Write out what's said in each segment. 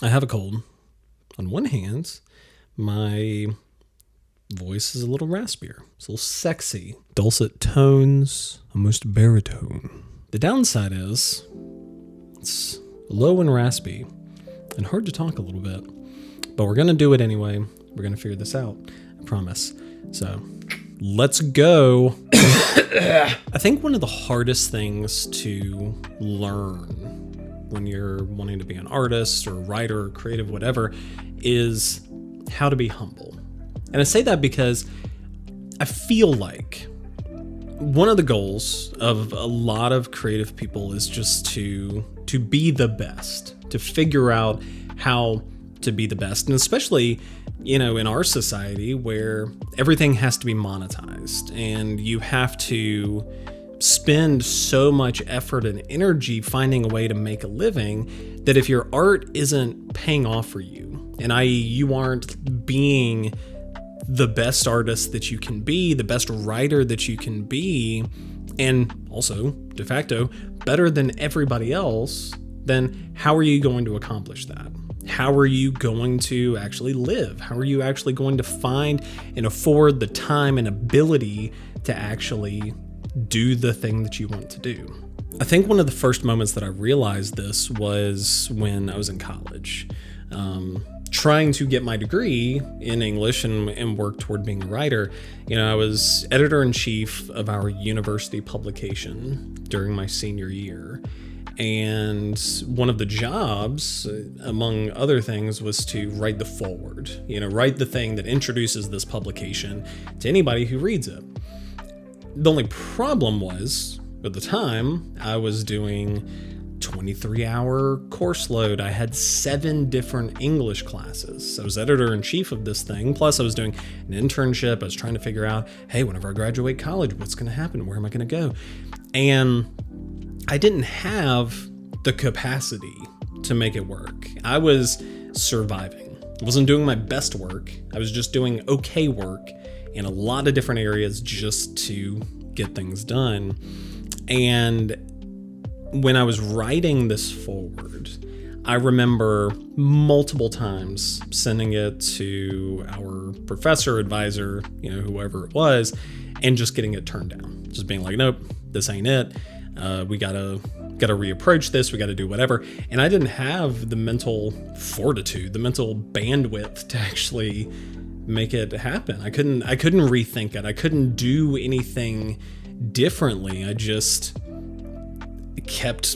I have a cold. On one hand, my voice is a little raspier. It's a little sexy. Dulcet tones, almost baritone. The downside is it's low and raspy and hard to talk a little bit. But we're going to do it anyway. We're going to figure this out. I promise. So let's go. I think one of the hardest things to learn when you're wanting to be an artist or writer or creative, whatever, is how to be humble. And I say that because I feel like one of the goals of a lot of creative people is just to be the best, to figure out how to be the best. And especially, in our society where everything has to be monetized and you have to spend so much effort and energy finding a way to make a living, that if your art isn't paying off for you, and i.e. you aren't being the best artist that you can be, the best writer that you can be, and also, de facto, better than everybody else, then how are you going to accomplish that? How are you going to actually live? How are you actually going to find and afford the time and ability to actually do the thing that you want to do? I think one of the first moments that I realized this was when I was in college, trying to get my degree in English and work toward being a writer. I was editor-in-chief of our university publication during my senior year. And one of the jobs, among other things, was to write the foreword, write the thing that introduces this publication to anybody who reads it. The only problem was, at the time, I was doing 23-hour course load. I had 7 different English classes. I was editor-in-chief of this thing. Plus, I was doing an internship. I was trying to figure out, hey, whenever I graduate college, what's going to happen? Where am I going to go? And I didn't have the capacity to make it work. I was surviving. I wasn't doing my best work. I was just doing okay work in a lot of different areas just to get things done. And when I was writing this forward, I remember multiple times sending it to our professor, advisor, whoever it was, and just getting it turned down. Just being like, nope, this ain't it. We gotta reapproach this. We gotta do whatever. And I didn't have the mental fortitude, the mental bandwidth to actually make it happen. I couldn't rethink it. I couldn't do anything differently. I just kept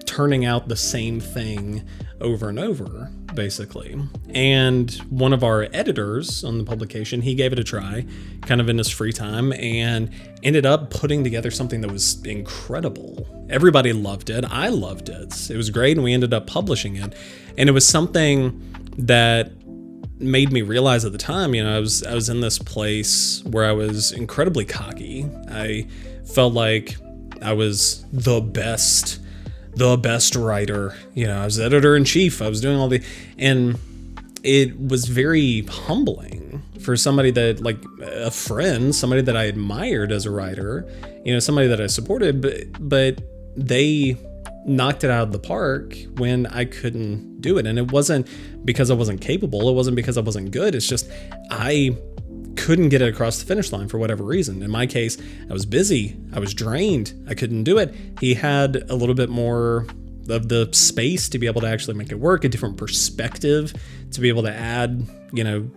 turning out the same thing over and over, basically. And one of our editors on the publication, he gave it a try kind of in his free time and ended up putting together something that was incredible. Everybody loved it. I loved it. It was great, and we ended up publishing it. And it was something that made me realize at the time, I was in this place where I was incredibly cocky. I felt like I was the best writer. I was editor-in-chief. I was doing all and it was very humbling for somebody that, like a friend, somebody that I admired as a writer, somebody that I supported, but they knocked it out of the park when I couldn't do it. And it wasn't because I wasn't capable. It wasn't because I wasn't good. It's just I couldn't get it across the finish line for whatever reason. In my case, I was busy. I was drained. I couldn't do it. He had a little bit more of the space to be able to actually make it work, a different perspective to be able to add,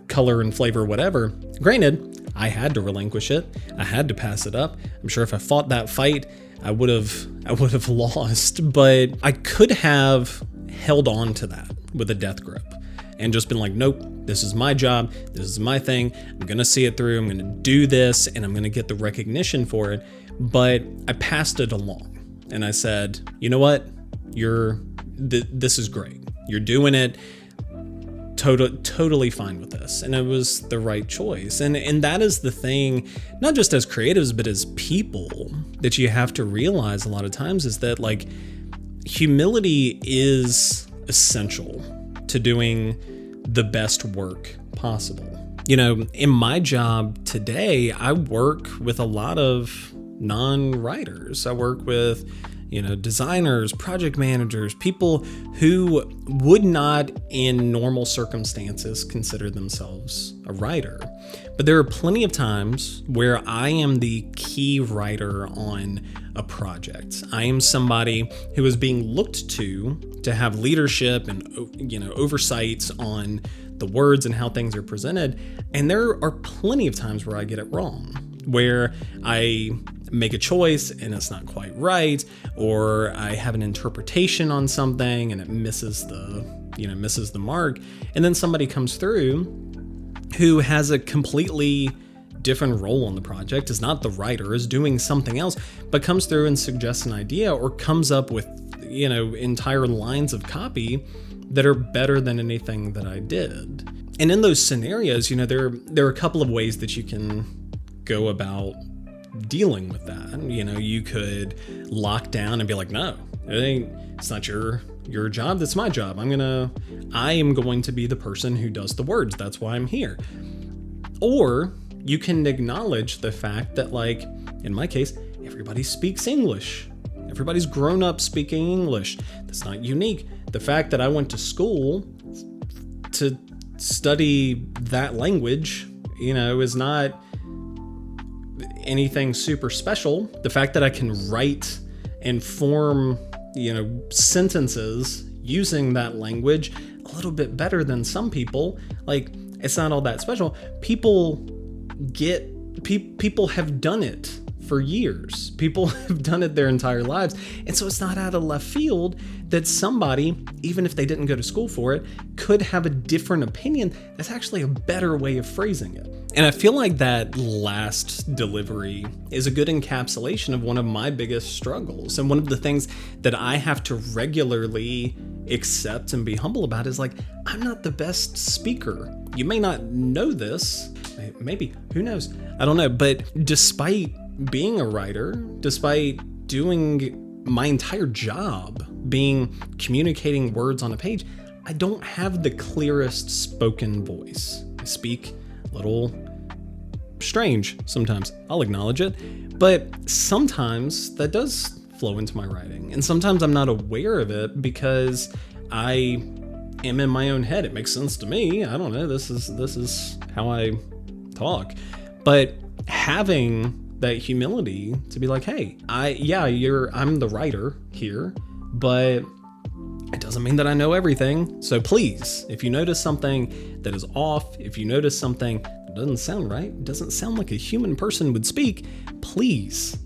color and flavor, whatever. Granted, I had to relinquish it. I had to pass it up. I'm sure if I fought that fight, I would have lost, but I could have held on to that with a death grip and just been like, nope, this is my job. This is my thing. I'm going to see it through. I'm going to do this, and I'm going to get the recognition for it. But I passed it along, and I said, you know what? This is great. You're doing it. Totally fine with this. And it was the right choice. And that is the thing, not just as creatives, but as people, that you have to realize a lot of times, is that, like, humility is essential to doing the best work possible. In my job today, I work with a lot of non-writers. I work with designers, project managers, people who would not in normal circumstances consider themselves a writer. But there are plenty of times where I am the key writer on a project. I am somebody who is being looked to have leadership and oversights on the words and how things are presented. And there are plenty of times where I get it wrong, where I make a choice and it's not quite right, or I have an interpretation on something and it misses the mark. And then somebody comes through who has a completely different role on the project, is not the writer, is doing something else, but comes through and suggests an idea or comes up with, entire lines of copy that are better than anything that I did. And in those scenarios, there are a couple of ways that you can go about dealing with that. You could lock down and be like, no, it's not your job, that's my job. I am going to be the person who does the words. That's why I'm here. Or you can acknowledge the fact that, like, in my case, everybody speaks English. Everybody's grown up speaking English. That's not unique. The fact that I went to school to study that language, is not anything super special. The fact that I can write and form, sentences using that language a little bit better than some people, like, it's not all that special. People have done it for years. People have done it their entire lives. And so it's not out of left field that somebody, even if they didn't go to school for it, could have a different opinion. That's actually a better way of phrasing it. And I feel like that last delivery is a good encapsulation of one of my biggest struggles. And one of the things that I have to regularly accept and be humble about is, like, I'm not the best speaker. You may not know this, maybe, who knows? I don't know. But despite being a writer, despite doing my entire job being communicating words on a page, I don't have the clearest spoken voice. I speak a little strange sometimes. I'll acknowledge it. But sometimes that does flow into my writing. And sometimes I'm not aware of it because I am in my own head. It makes sense to me. I don't know. This is how I talk. But having that humility to be like, hey, I'm the writer here, but it doesn't mean that I know everything. So please, if you notice something that is off, if you notice something that doesn't sound right, doesn't sound like a human person would speak, please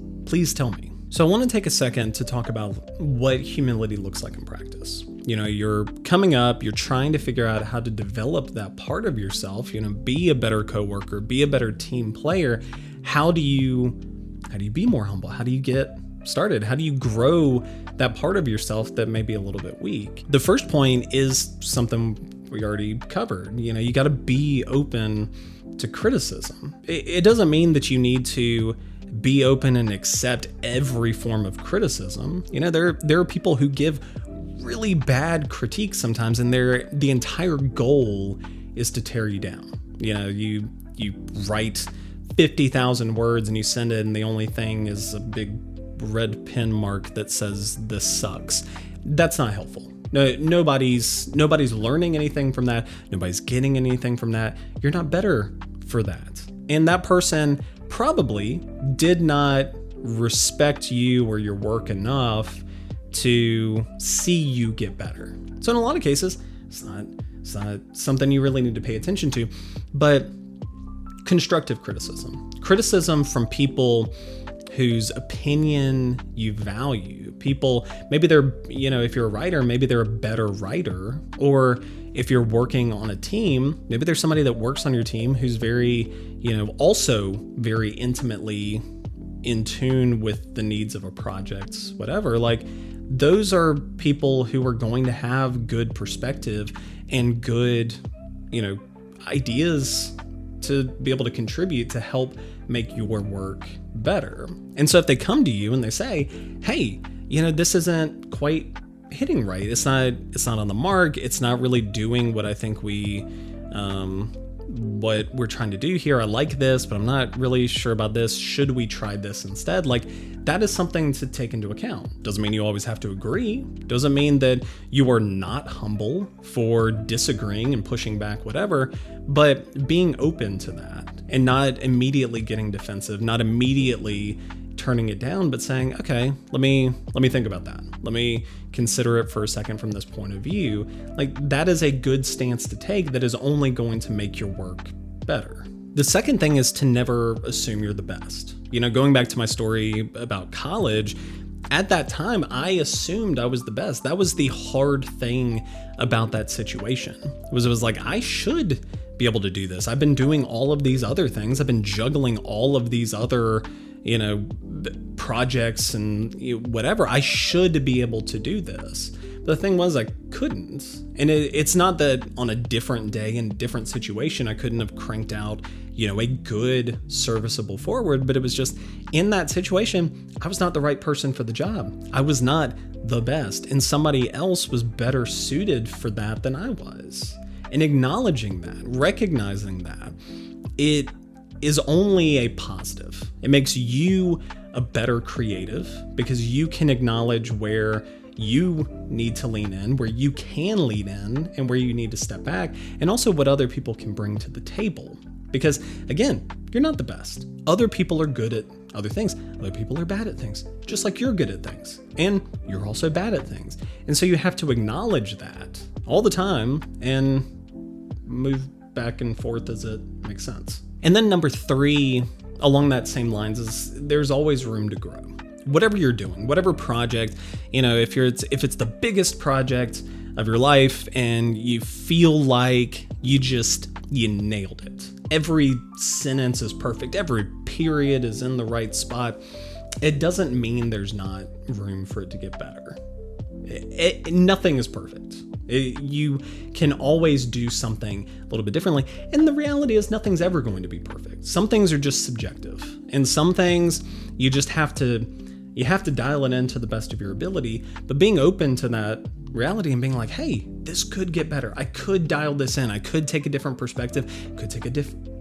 tell me. So I want to take a second to talk about what humility looks like in practice. You're coming up, you're trying to figure out how to develop that part of yourself, be a better coworker, be a better team player. How do you be more humble? How do you get started? How do you grow that part of yourself that may be a little bit weak? The first point is something we already covered. You got to be open to criticism. It doesn't mean that you need to be open and accept every form of criticism. There are people who give really bad critiques sometimes, and the entire goal is to tear you down. You write 50,000 words and you send it, and the only thing is a big red pen mark that says "this sucks." That's not helpful. No, nobody's learning anything from that. Nobody's getting anything from that. You're not better for that. And that person probably did not respect you or your work enough to see you get better. So in a lot of cases, it's not something you really need to pay attention to, but constructive criticism from people whose opinion you value. People, maybe they're, if you're a writer, maybe they're a better writer, or if you're working on a team, maybe there's somebody that works on your team who's very, also very intimately in tune with the needs of a project, whatever. Like, those are people who are going to have good perspective and good, ideas to be able to contribute to help make your work better. And so if they come to you and they say, hey, this isn't quite hitting right. It's not on the mark. It's not really doing what I think we what we're trying to do here. I like this, but I'm not really sure about this. Should we try this instead? Like, that is something to take into account. Doesn't mean you always have to agree. Doesn't mean that you are not humble for disagreeing and pushing back, whatever, but being open to that and not immediately getting defensive, not immediately turning it down, but saying, okay, let me think about that. Let me consider it for a second from this point of view. Like, that is a good stance to take that is only going to make your work better. The second thing is to never assume you're the best. Going back to my story about college, at that time, I assumed I was the best. That was the hard thing about that situation. It was like, I should be able to do this. I've been doing all of these other things. I've been juggling all of these other projects and whatever. I should be able to do this. But the thing was, I couldn't. And it's not that on a different day in a different situation I couldn't have cranked out a good serviceable forward, but it was just in that situation I was not the right person for the job. I was not the best, and somebody else was better suited for that than I was. And acknowledging that, recognizing that, it is only a positive. It makes you a better creative because you can acknowledge where you need to lean in, where you can lean in, and where you need to step back, and also what other people can bring to the table. Because again, you're not the best. Other people are good at other things. Other people are bad at things, just like you're good at things. And you're also bad at things. And so you have to acknowledge that all the time and move back and forth as it makes sense. And then number 3, along that same lines, is there's always room to grow. Whatever you're doing, whatever project, if it's the biggest project of your life and you feel like you nailed it. Every sentence is perfect. Every period is in the right spot. It doesn't mean there's not room for it to get better. Nothing is perfect. You can always do something a little bit differently. And the reality is nothing's ever going to be perfect. Some things are just subjective. And some things you just have to dial it in to the best of your ability. But being open to that reality and being like, hey, this could get better. I could dial this in. I could take a different perspective. Could take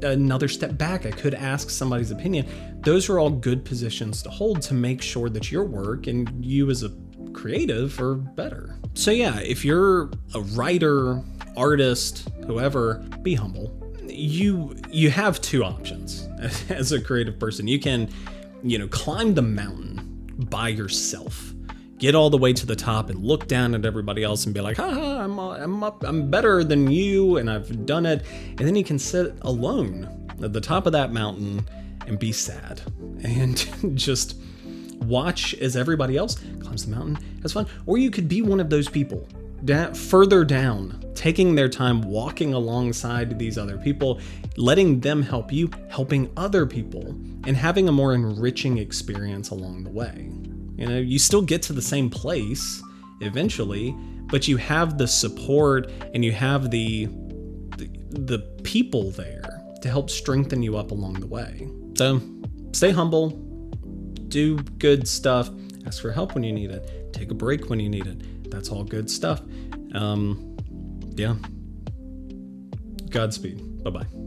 another step back. I could ask somebody's opinion. Those are all good positions to hold to make sure that your work and you as a creative are better. So yeah, if you're a writer, artist, whoever, be humble. You have 2 options as a creative person. You can, climb the mountain by yourself, get all the way to the top and look down at everybody else and be like, haha, I'm better than you and I've done it. And then you can sit alone at the top of that mountain and be sad and just watch as everybody else climbs the mountain, has fun. Or you could be one of those people further down, taking their time, walking alongside these other people, letting them help you, helping other people, and having a more enriching experience along the way. You still get to the same place eventually, but you have the support and you have the people there to help strengthen you up along the way. So stay humble, do good stuff, ask for help when you need it, take a break when you need it. That's all good stuff. Yeah. Godspeed. Bye-bye.